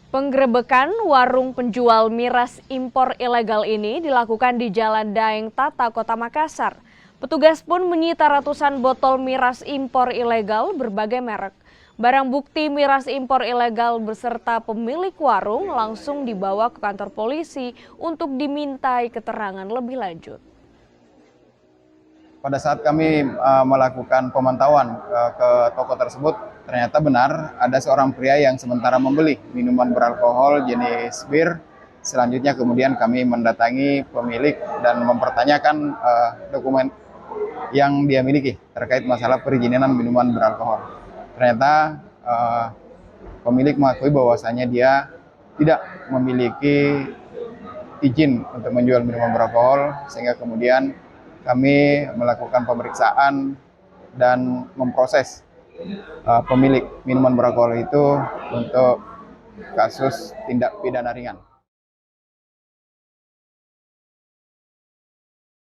Penggerebekan warung penjual miras impor ilegal ini dilakukan di Jalan Daeng Tata, Kota Makassar. Petugas pun menyita ratusan botol miras impor ilegal berbagai merek. Barang bukti miras impor ilegal beserta pemilik warung langsung dibawa ke kantor polisi untuk dimintai keterangan lebih lanjut. Pada saat kami melakukan pemantauan ke toko tersebut, ternyata benar ada seorang pria yang sementara membeli minuman beralkohol jenis bir. Selanjutnya kemudian kami mendatangi pemilik dan mempertanyakan dokumen yang dia miliki terkait masalah perizinan minuman beralkohol. Ternyata pemilik mengakui bahwasanya dia tidak memiliki izin untuk menjual minuman beralkohol, sehingga kemudian kami melakukan pemeriksaan dan memproses pemilik minuman beralkohol itu untuk kasus tindak pidana ringan.